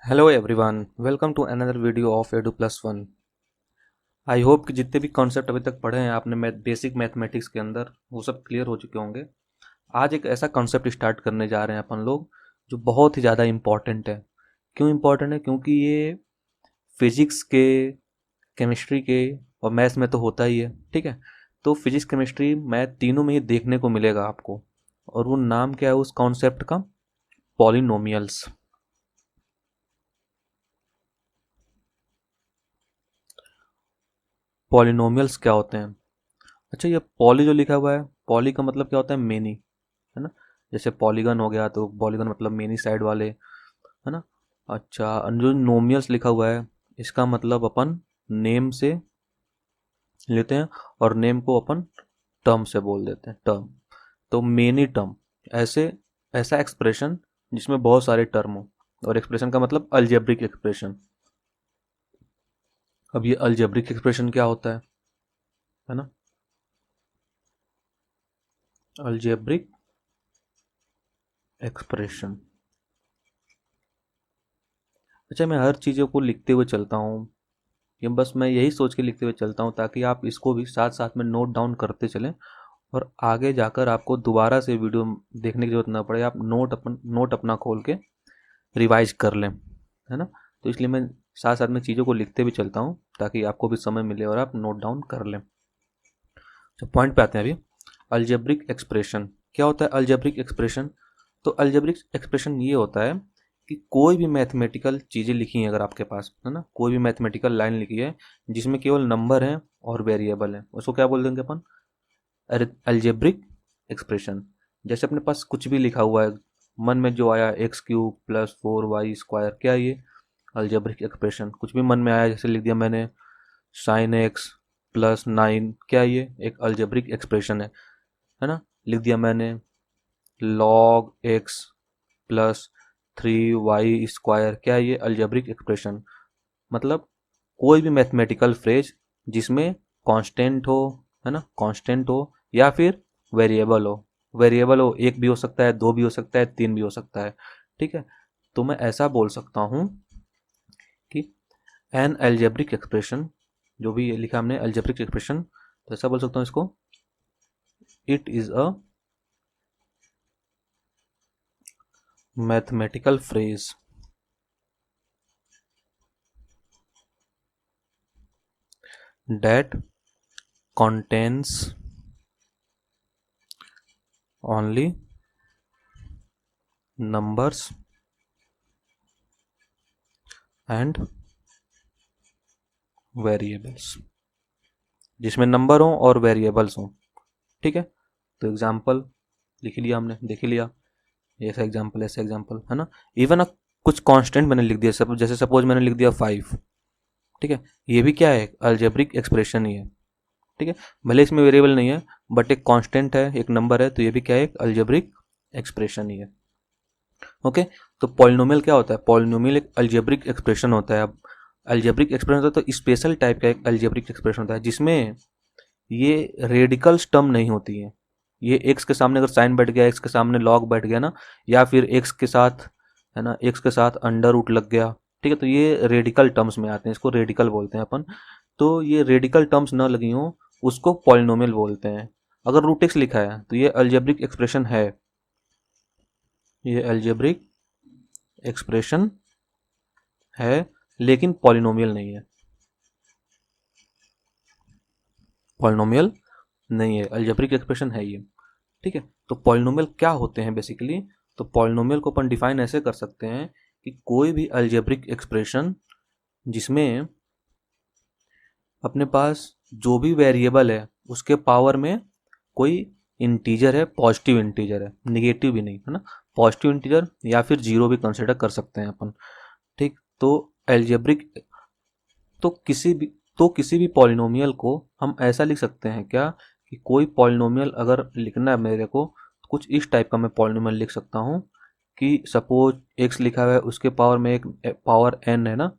Hello everyone, welcome to another video of Edu+1। I hope कि जितने भी concept अभी तक पढ़े हैं आपने बेसिक मैथमेटिक्स के अंदर वो सब क्लियर हो चुके होंगे। आज एक ऐसा कॉन्सेप्ट स्टार्ट करने जा रहे हैं अपन लोग जो बहुत ही ज़्यादा इम्पॉर्टेंट है। क्यों इम्पॉर्टेंट है? क्योंकि ये फिजिक्स के, केमिस्ट्री के और मैथ्स में तो होता ही है। ठीक है, तो फिजिक्स, केमिस्ट्री, मैथ तीनों में ही देखने को मिलेगा आपको। और वो नाम क्या है उस कॉन्सेप्ट का? पॉलिनोमियल्स। पॉलिनोमियल्स क्या होते हैं? अच्छा, ये पॉली जो लिखा हुआ है, पॉली का मतलब क्या होता है? मेनी, है ना। जैसे पॉलीगन हो गया तो पॉलीगन मतलब मेनी साइड वाले, है ना। अच्छा, जो नोमियल्स लिखा हुआ है इसका मतलब अपन नेम से लेते हैं और नेम को अपन टर्म से बोल देते हैं, टर्म। तो मेनी टर्म, ऐसे ऐसा एक्सप्रेशन जिसमें बहुत सारे टर्म हो। और एक्सप्रेशन का मतलब अलजेब्रिक एक्सप्रेशन। अब ये अलजेब्रिक एक्सप्रेशन क्या होता है ना। Algebraic expression. अच्छा, मैं हर चीज़ों को लिखते हुए चलता हूँ। ये बस मैं यही सोच के लिखते हुए चलता हूँ ताकि आप इसको भी साथ साथ में नोट डाउन करते चलें और आगे जाकर आपको दोबारा से वीडियो देखने की जरूरत ना पड़े। आप नोट अपना खोल के रिवाइज कर लें, है ना। तो इसलिए मैं साथ साथ में चीज़ों को लिखते भी चलता हूँ ताकि आपको भी समय मिले और आप नोट डाउन कर लें। तो पॉइंट पे आते हैं अभी। अलजेब्रिक एक्सप्रेशन क्या होता है? अलजेब्रिक एक्सप्रेशन, तो अलजेब्रिक एक्सप्रेशन ये होता है कि कोई भी मैथमेटिकल चीज़ें लिखी हैं अगर आपके पास, है ना, कोई भी मैथमेटिकल लाइन लिखी है जिसमें केवल नंबर हैं और वेरिएबल हैं, उसको क्या बोल देंगे अपन? Algebraic expression. जैसे अपने पास कुछ भी लिखा हुआ है, मन में जो आया, x³ + 4y², क्या ये? Algebraic expression. कुछ भी मन में आया, जैसे लिख दिया मैंने sin x + 9, क्या ये? एक अलजेब्रिक एक्सप्रेशन है ना। लिख दिया मैंने log x + 3y², क्या ये? Algebraic expression. मतलब कोई भी मैथमेटिकल फ्रेज जिसमें कांस्टेंट हो, है ना, कांस्टेंट हो या फिर वेरिएबल हो। वेरिएबल हो, एक भी हो सकता है, दो भी हो सकता है, तीन भी हो सकता है। ठीक है, तो मैं ऐसा बोल सकता हूँ कि एन अलजेब्रिक एक्सप्रेशन, जो भी ये लिखा हमने अलजेब्रिक एक्सप्रेशन, तो ऐसा बोल सकता हूँ इसको, it is a mathematical phrase that contains only numbers and variables, जिसमें नंबर हो और वेरिएबल्स हो। ठीक है, तो एग्जाम्पल लिख लिया हमने, देख ही लिया, ऐसा एग्जाम्पल, ऐसा एग्जाम्पल, है ना। इवन कुछ कांस्टेंट मैंने लिख दिया, सब जैसे सपोज मैंने लिख दिया 5। ठीक है, ये भी क्या है? अल्जेब्रिक एक्सप्रेशन ही है। ठीक है, भले इसमें वेरिएबल नहीं है बट एक कांस्टेंट है, एक नंबर है, तो ये भी क्या है? एक अल्जेब्रिक एक्सप्रेशन ही है। ओके, तो पॉलिनोमियल क्या होता है? पॉलिनोमियल एक अलजेब्रिक एक्सप्रेशन होता है। अब अलजेब्रिक एक्सप्रेशन होता है तो स्पेशल टाइप का एक अलजेब्रिक एक्सप्रेशन होता है जिसमें ये रेडिकल्स टर्म नहीं होती है। ये एक्स के सामने अगर साइन बैठ गया, एक्स के सामने लॉग बैठ गया ना, या फिर एक्स के साथ, है ना, एक्स के साथ अंडर रूट लग गया, ठीक है, तो ये रेडिकल टर्म्स में आते हैं, इसको रेडिकल बोलते हैं अपन। तो ये रेडिकल टर्म्स ना लगी हो उसको पॉलिनोमियल बोलते हैं। अगर रूट एक्स लिखा है तो ये अलजेब्रिक एक्सप्रेशन है, ये अलजेब्रिक एक्सप्रेशन है लेकिन पॉलिनोमियल नहीं है। पॉलिनोमियल नहीं है, अलजेब्रिक एक्सप्रेशन है ये। ठीक है, तो पॉलिनोमियल क्या होते हैं बेसिकली? तो पॉलिनोमियल को अपन डिफाइन ऐसे कर सकते हैं कि कोई भी अलजेब्रिक एक्सप्रेशन जिसमें अपने पास जो भी वेरिएबल है उसके पावर में कोई इंटीजर है, पॉजिटिव इंटीजर है, निगेटिव भी नहीं, है ना, पॉजिटिव इंटीजर या फिर जीरो भी कंसिडर कर सकते हैं अपन। ठीक, तो एल्जेब्रिक, तो किसी भी पॉलिनोमियल को हम ऐसा लिख सकते हैं क्या कि कोई पॉलिनोमियल अगर लिखना है मेरे को, तो कुछ इस टाइप का मैं पॉलिनोमियल लिख सकता हूँ कि सपोज एक्स लिखा हुआ है, उसके पावर में एक पावर एन है ना।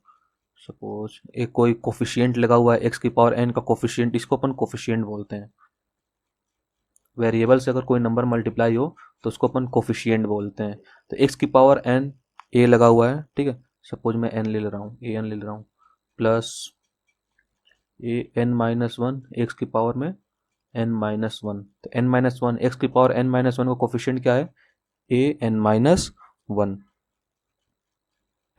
सपोज एक कोई कोफिशिएंट लगा हुआ है, एक्स की पावर एन का कोफिशिएंट, इसको अपन कोफिशिएंट बोलते हैं। वेरिएबल से अगर कोई नंबर मल्टीप्लाई हो तो उसको अपन कोफिशिएंट बोलते हैं। तो एक्स की पावर एन ए लगा हुआ है, ठीक है, सपोज मैं n ले रहा हूँ, a n ले रहा हूँ, plus a n minus one x की पावर में n माइनस वन, तो n माइनस वन एक्स की पावर n माइनस वन का कोफिशिएंट क्या है, a n माइनस वन।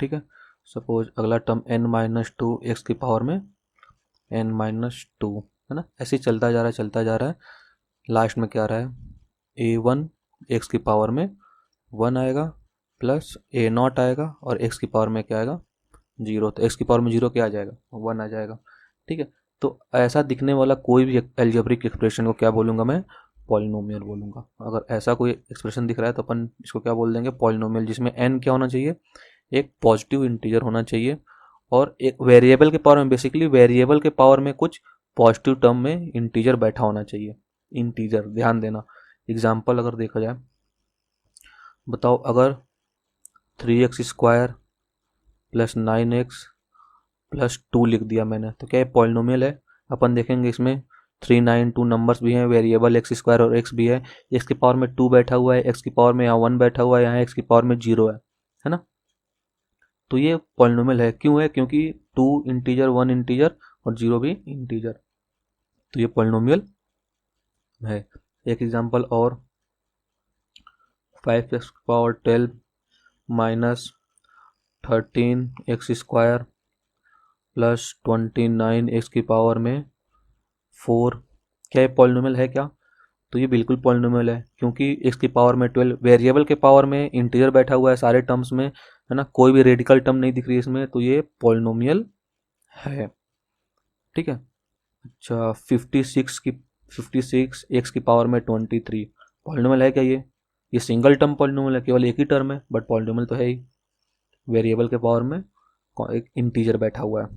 ठीक है, सपोज अगला term n minus two x की पावर में n माइनस टू, है ना, ऐसे ही चलता जा रहा है चलता जा रहा है। लास्ट में क्या आ रहा है, ए वन एक्स की पावर में वन आएगा, प्लस ए नॉट आएगा, और एक्स की पावर में क्या आएगा, जीरो। तो एक्स की पावर में जीरो क्या आ जाएगा, वन आ जाएगा। ठीक है, तो ऐसा दिखने वाला कोई भी एल्जेब्रिक एक्सप्रेशन को क्या बोलूँगा मैं, पॉलिनोमियल बोलूँगा। अगर ऐसा कोई एक्सप्रेशन दिख रहा है तो अपन इसको क्या बोल देंगे, पॉलिनोमियल, जिसमें n क्या होना चाहिए, एक पॉजिटिव इंटीजर होना चाहिए, और एक वेरिएबल के पावर में, बेसिकली वेरिएबल के पावर में कुछ पॉजिटिव टर्म में इंटीजर बैठा होना चाहिए। इंटीजर, ध्यान देना। एग्जाम्पल अगर देखा जाए, बताओ अगर 3x square plus 9x plus 2 लिख दिया मैंने, तो क्या ये पॉलिनोमियल है। अपन देखेंगे इसमें 3, 9, 2 नंबर्स भी हैं, वेरिएबल एक्स स्क्वायर और एक्स भी है, एक्स की पावर में 2 बैठा हुआ है, एक्स की पावर में यहाँ 1 बैठा हुआ है, यहाँ एक्स की पावर में 0 है ना। तो ये पॉलिनोमियल है, क्यों है, क्योंकि 2 इंटीजर, 1 इंटीजर और 0 भी इंटीजर, तो ये पॉलिनोमियल है। एक एग्जांपल और, 5x power 12 minus 13x square plus 29x की पावर में 4, क्या ये पॉलिनोमियल है क्या, तो ये बिल्कुल पॉलिनोमियल है, क्योंकि x की पावर में 12, वेरिएबल के पावर में इंटीजर बैठा हुआ है सारे टर्म्स में, है ना, कोई भी रेडिकल टर्म नहीं दिख रही इसमें, तो ये पॉलिनोमियल है। ठीक है, अच्छा 56 एक्स की पावर में 23, पॉलिनोमियल है क्या ये सिंगल टर्म पॉलिनोमियल है, केवल एक ही टर्म है, बट पॉलिनोमियल तो है ही, वेरिएबल के पावर में एक इंटीजर बैठा हुआ है।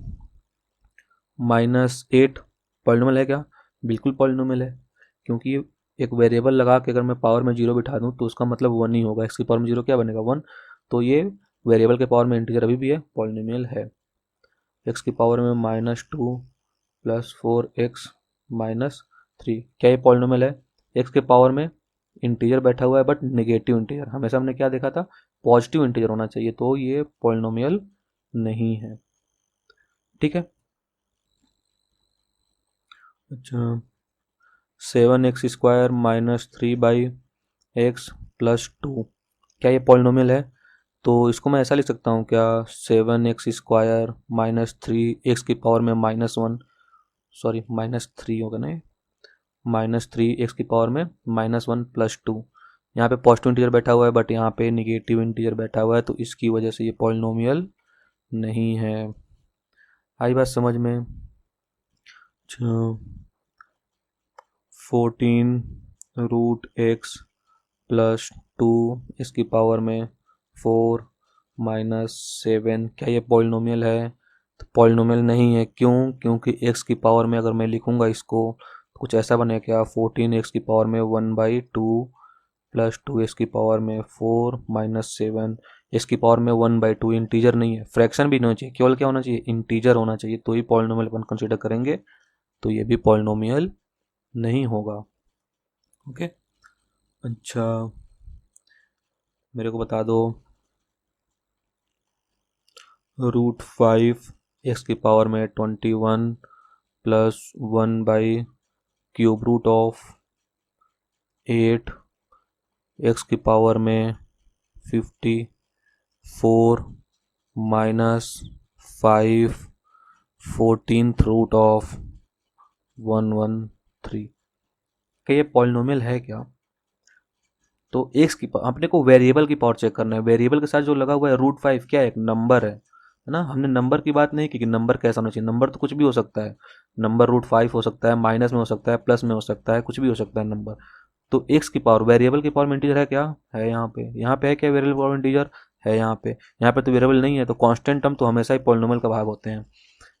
-8 पॉलिनोमियल है क्या, बिल्कुल पॉलिनोमियल है, क्योंकि एक वेरिएबल लगा के अगर मैं पावर में 0 बिठा दूं तो उसका मतलब 1 ही होगा, एक्स की पावर में 0 क्या बनेगा, 1, तो ये वेरिएबल के पावर में इंटीजर अभी भी है, पॉलिनोमियल है। एक्स की पावर में -2 प्लस 4x माइनस 3, क्या ये पॉलिनोमियल है, एक्स के पावर में इंटीजर बैठा हुआ है, बट नेगेटिव इंटीजर, हमेशा हमने क्या देखा था, पॉजिटिव इंटीजर होना चाहिए, तो ये पॉलिनोमियल नहीं है। ठीक है, अच्छा 7x square minus 3/x plus 2, क्या ये पॉलिनोमियल है, तो इसको मैं ऐसा लिख सकता हूँ क्या, 7x स्क्वायर माइनस 3x की पावर में -1, सॉरी -3 होगा ना, -3x की पावर में -1 प्लस 2, यहाँ पे पॉजिटिव इंटीजर बैठा हुआ है, बट यहाँ पे निगेटिव इंटीजर बैठा हुआ है, तो इसकी वजह से ये पॉलिनोमियल नहीं है। आई बात समझ में। अच्छा 14√x प्लस 2 इसकी पावर में 4 -7, क्या ये पॉलिनोमियल है, तो पॉलिनोमियल नहीं है, क्यों, क्योंकि x की पावर में अगर मैं लिखूंगा इसको तो कुछ ऐसा बनेगा क्या, 14x की पावर में 1/2 प्लस 2x की पावर में 4 -7, x की पावर में 1/2, इंटीजर नहीं है, फ्रैक्शन भी नहीं होना चाहिए, केवल क्या होना चाहिए, इंटीजर होना चाहिए, तो ही पॉलिनोमियल अपन कंसिडर करेंगे, तो ये भी पॉलिनोमियल नहीं होगा। ओके, अच्छा मेरे को बता दो, √5 एक्स की पावर में 21 प्लस 1/³ 8 एक्स की पावर में 54 -5 14th√113, क्या ये पॉलिनोमियल है क्या, तो एक्स की अपने को वेरिएबल की पावर चेक करना है, वेरिएबल के साथ जो लगा हुआ है √5 क्या है, एक नंबर है ना, हमने नंबर की बात नहीं की कि नंबर कैसा होना चाहिए, नंबर तो कुछ भी हो सकता है, नंबर √5 हो सकता है, माइनस में हो सकता है, प्लस में हो सकता है, कुछ भी हो सकता है नंबर, तो एक्स की पावर वेरिएबल की पावर में इंटीजर है क्या, है, यहाँ पे है क्या, वेरिएबल पावर में इंटीजर है, यहाँ पे तो वेरिएबल नहीं है, तो कांस्टेंट टर्म तो हमेशा ही पॉलिनोमियल का भाग होते हैं।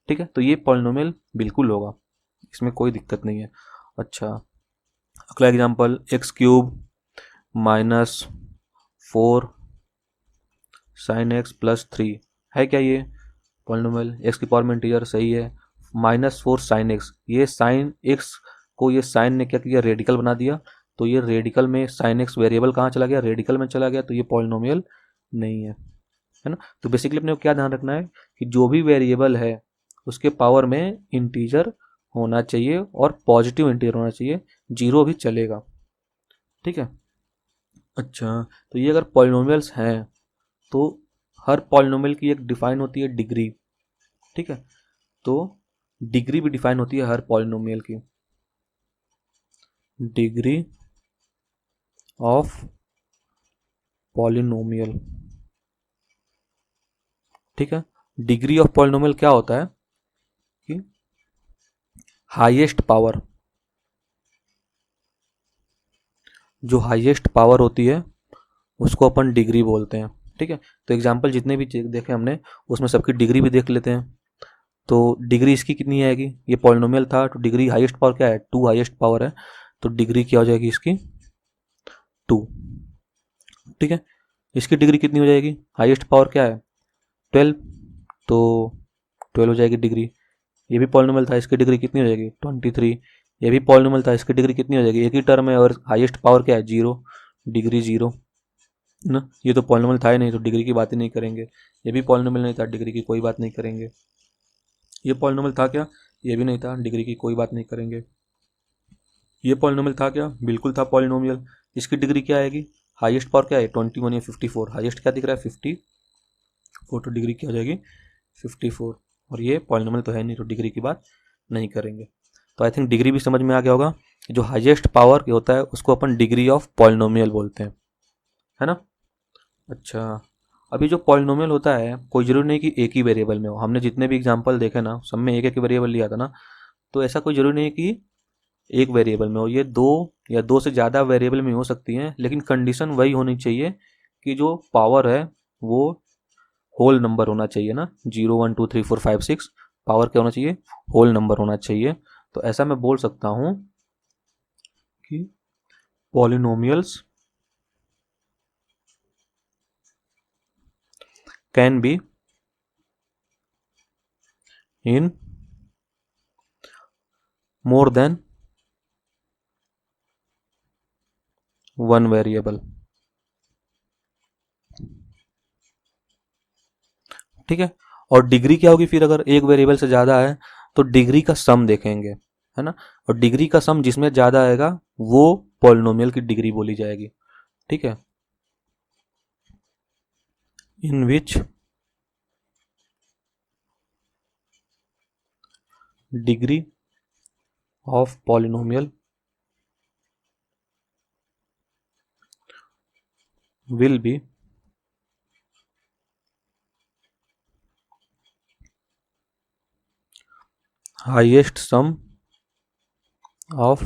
ठीक है, तो ये पॉलिनोमियल बिल्कुल होगा, इसमें कोई दिक्कत नहीं है। अच्छा अगला example, x³ -4 sin x plus 3, है क्या ये पॉलिनोमियल, x की पावर में इंटीजर, सही है, -4 sin x, ये sin x को ये साइन ने क्या किया, रेडिकल बना दिया, तो ये रेडिकल में sin x वेरिएबल कहाँ चला गया, रेडिकल में चला गया, तो ये पॉलिनोमियल नहीं है। है ना। तो बेसिकली अपने को क्या ध्यान रखना है कि जो भी वेरिएबल है उसके पावर में इंटीजर होना चाहिए और पॉजिटिव इंटीजर होना चाहिए, जीरो भी चलेगा, ठीक है। अच्छा, तो ये अगर पॉलिनोमियल्स हैं तो हर पॉलिनोमियल की एक डिफाइन होती है डिग्री, ठीक है। तो डिग्री भी डिफाइन होती है हर पॉलिनोमियल की, डिग्री ऑफ पॉलिनोमियल, ठीक है। डिग्री ऑफ पॉलिनोमियल क्या होता है कि हाईएस्ट पावर, जो हाईएस्ट पावर होती है उसको अपन डिग्री बोलते हैं, ठीक है। तो एग्जांपल जितने भी देखे हमने उसमें सबकी डिग्री भी देख लेते हैं। तो डिग्री इसकी कितनी आएगी, ये पॉलिनोमियल था तो डिग्री हाईएस्ट पावर क्या है, 2 हाईएस्ट पावर है, तो डिग्री क्या हो जाएगी इसकी 2, ठीक है। इसकी डिग्री कितनी हो जाएगी, हाईएस्ट पावर क्या है 12, तो 12 हो जाएगी डिग्री। ये भी पॉलिनोमियल था, इसकी डिग्री कितनी हो जाएगी 23। ये भी पॉलिनोमियल था, इसकी डिग्री कितनी हो जाएगी, एक ही टर्म है और हाईएस्ट पावर क्या है 0, डिग्री 0 ना। ये तो पॉलिनोमियल था ही नहीं तो डिग्री की बात ही नहीं करेंगे। ये भी पॉलिनोमियल नहीं था, डिग्री की कोई बात नहीं करेंगे। ये पॉलिनोमियल था क्या, ये भी नहीं था, डिग्री की कोई बात नहीं करेंगे। ये पॉलिनोमियल था क्या, बिल्कुल था पॉलिनोमियल। इसकी डिग्री क्या आएगी, हाईएस्ट पावर क्या है 21 या 54, हाईएस्ट क्या दिख रहा है 54, तो डिग्री क्या हो जाएगी 54। और ये पॉलिनोमियल तो है नहीं तो डिग्री की बात नहीं करेंगे। तो आई थिंक डिग्री भी समझ में आ गया होगा, जो हाईएस्ट पावर के होता है उसको अपन डिग्री ऑफ पॉलिनोमियल बोलते हैं, है ना। अच्छा, अभी जो पॉलिनोमियल होता है कोई जरूरी नहीं कि एक ही वेरिएबल में हो, हमने जितने भी एग्जांपल देखे ना सब में एक एक वेरिएबल लिया था ना, तो ऐसा कोई जरूरी नहीं कि एक वेरिएबल में हो, ये दो या दो से ज़्यादा वेरिएबल में हो सकती हैं, लेकिन कंडीशन वही होनी चाहिए कि जो पावर है वो होल नंबर होना चाहिए ना, 0 1 2 3 4 5 6 पावर क्या होना चाहिए, होल नंबर होना चाहिए। तो ऐसा मैं बोल सकता हूँ कि polynomials can be in more than one variable, ठीक है। और डिग्री क्या होगी फिर, अगर एक वेरिएबल से ज़्यादा है तो डिग्री का सम देखेंगे, है ना। और डिग्री का सम जिसमें ज़्यादा आएगा वो पॉलिनोमियल की डिग्री बोली जाएगी, ठीक है। In which degree of polynomial will be highest sum of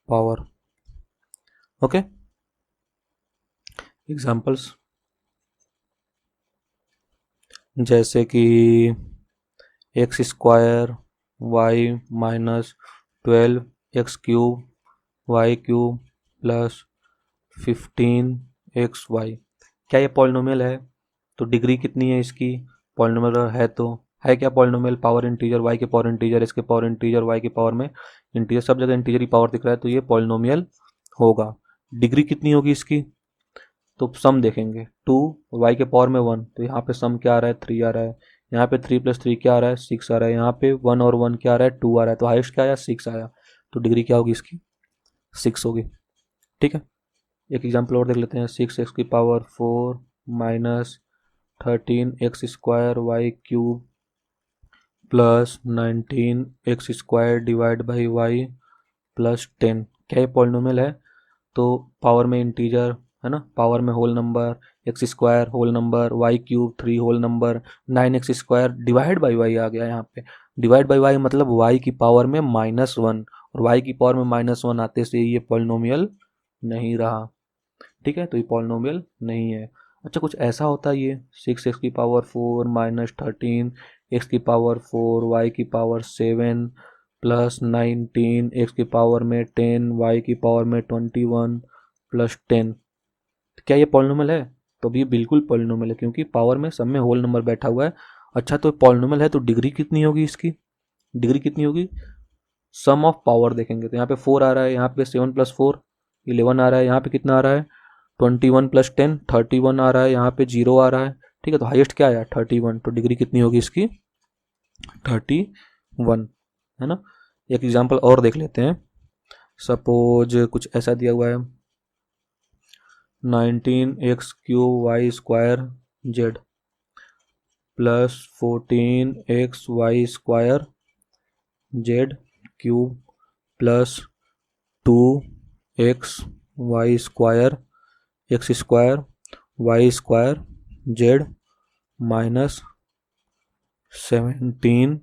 power, okay। Examples जैसे कि x square y minus 12 x cube y cube plus 15 x y, क्या ये पॉलिनोमियल है, तो डिग्री कितनी है इसकी, पॉलिनोमियल है तो है क्या पॉलिनोमियल, पावर इंटीजर वाई के पावर इंटीजर इसके पावर इंटीजर वाई के पावर में इंटीजर, सब जगह इंटीजर ही पावर दिख रहा है तो ये पॉलिनोमियल होगा। डिग्री कितनी होगी इसकी, तो सम देखेंगे 2 वाई के पावर में 1, तो यहाँ पे सम क्या आ रहा है 3 आ रहा है, यहाँ पे 3 + 3 क्या आ रहा है 6 आ रहा है, यहाँ पे 1 और 1 क्या आ रहा है 2 आ रहा है, तो हाईएस्ट क्या आया 6 आया, तो डिग्री क्या होगी इसकी 6 होगी, ठीक है। एक एग्जाम्पल और देख लेते हैं, 6 की power 4 minus 13 x square y cube plus 19 x square divide by y plus 10, क्या ये पॉलिनोमियल है, तो पावर में इंटीजर है ना, पावर में whole number, x square whole number, y cube 3 whole number, 9x square divide by y आ गया यहाँ पे, डिवाइड बाई वाई मतलब वाई की पावर में -1 और वाई की पावर में -1 आते से ये पॉलिनोमियल नहीं रहा, ठीक है, तो ये पॉलिनोमियल नहीं है। अच्छा, कुछ ऐसा होता है ये 6x की पावर 4 माइनस 13 एक्स की पावर 4 वाई की पावर 7 प्लस 19 एक्स की पावर में 10 वाई की पावर में 21 प्लस 10, क्या ये पॉलिनोमियल है, तो ये बिल्कुल पॉलिनोमियल है क्योंकि पावर में सब में होल नंबर बैठा हुआ है। अच्छा, तो पॉलिनोमियल है तो डिग्री कितनी होगी इसकी, डिग्री कितनी होगी, सम ऑफ पावर देखेंगे तो यहाँ पे 4 आ रहा है, यहाँ पे 7 + 4 11 आ रहा है, यहाँ पे कितना आ रहा है 21 प्लस 10 31 आ रहा है, यहाँ पे 0 आ रहा है, ठीक है। तो हाईएस्ट क्या आया 31, तो डिग्री कितनी होगी इसकी 31, है ना। एक एग्जांपल और देख लेते हैं। सपोज कुछ ऐसा दिया हुआ है 19x³ y² plus 14xy² z³ plus 2xy² x² y² z minus 17xy⁴,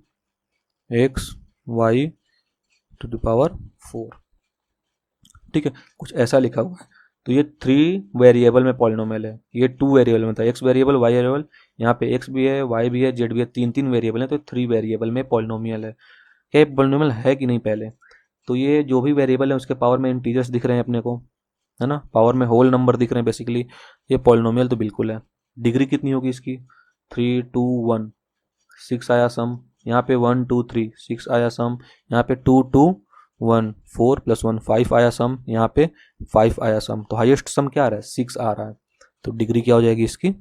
ठीक है। कुछ ऐसा लिखा हुआ है। तो ये 3 वेरिएबल में पॉलिनोमियल है, ये 2 वेरिएबल में था, x वेरिएबल y वेरिएबल, यहाँ पे x भी है y भी है z भी है, 3 वेरिएबल है, तो 3 वेरिएबल में पॉलिनोमियल है। क्या पॉलिनोमियल है कि नहीं पहले, तो ये जो भी वेरिएबल है उसके पावर में इंटीजर्स दिख रहे हैं अपने को, है ना, पावर में होल नंबर दिख रहे हैं बेसिकली, ये पॉलिनोमियल तो बिल्कुल है। डिग्री कितनी होगी इसकी 3 2 1, 6 आया सम, यहाँ पे 1 2 3 6 आया सम, यहाँ पे 2 2 1 4 + 1 5 आया सम, यहाँ पे 5 आया सम, तो हाईएस्ट सम क्या आ रहा है 6 आ रहा है, तो डिग्री क्या हो जाएगी इसकी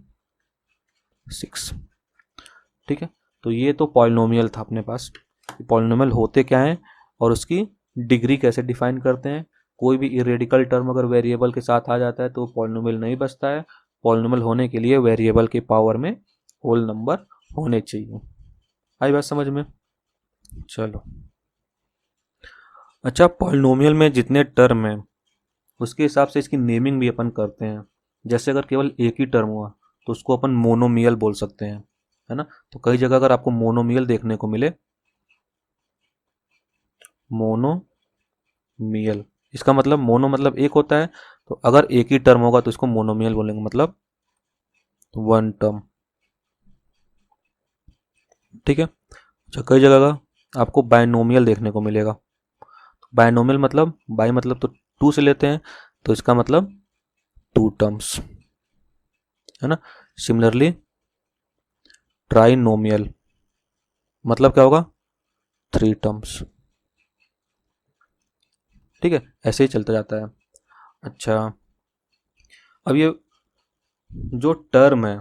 6, ठीक है। तो ये तो पॉलिनोमियल था अपने पास। पॉलिनोमियल होते क्या हैं और उसकी डिग्री कैसे डिफाइन करते हैं। कोई भी इरेडिकल टर्म अगर वेरिएबल के साथ आ जाता है तो पॉलिनोमियल नहीं बचता है। पॉलिनोमियल होने के लिए वेरिएबल के पावर में होल नंबर होने चाहिए। आई बात समझ में। चलो अच्छा, पॉलिनोमियल में जितने टर्म हैं उसके हिसाब से इसकी नेमिंग भी अपन करते हैं। जैसे अगर केवल एक ही टर्म हुआ तो उसको अपन मोनोमियल बोल सकते हैं, है ना। तो कई जगह अगर आपको मोनोमियल देखने को मिले, मोनोमियल, इसका मतलब मोनो मतलब एक होता है, तो अगर एक ही टर्म होगा तो इसको मोनोमियल बोलेंगे, मतलब 1 टर्म, ठीक है। अच्छा, कई जगह का आपको बायनोमियल देखने को मिलेगा। बायनोमियल मतलब बाय मतलब तो 2 से लेते हैं, तो इसका मतलब 2 टर्म्स, है ना। सिमिलरली ट्राइनोमियल मतलब क्या होगा 3 टर्म्स, ठीक है। ऐसे ही चलता जाता है। अच्छा, अब ये जो टर्म है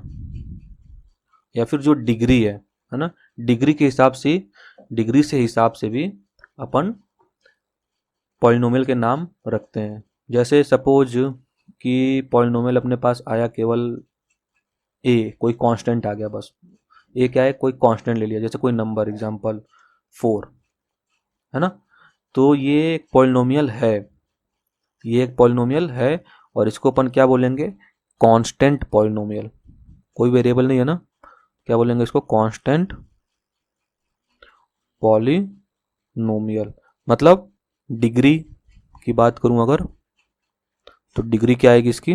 या फिर जो डिग्री है ना, डिग्री के हिसाब से, डिग्री से हिसाब से भी अपन पॉलिनोमियल के नाम रखते हैं। जैसे सपोज कि पॉलिनोमियल अपने पास आया केवल ए, कोई कांस्टेंट आ गया, बस ए क्या है कोई कांस्टेंट ले लिया, जैसे कोई नंबर एग्जांपल 4, है ना। तो ये एक पॉलिनोमियल है, ये एक पॉलिनोमियल है और इसको अपन क्या बोलेंगे कांस्टेंट पॉलिनोमियल। कोई वेरिएबल नहीं है ना, क्या बोलेंगे इसको कांस्टेंट पॉलिनोमियल। मतलब डिग्री की बात करूं अगर, तो डिग्री क्या आएगी इसकी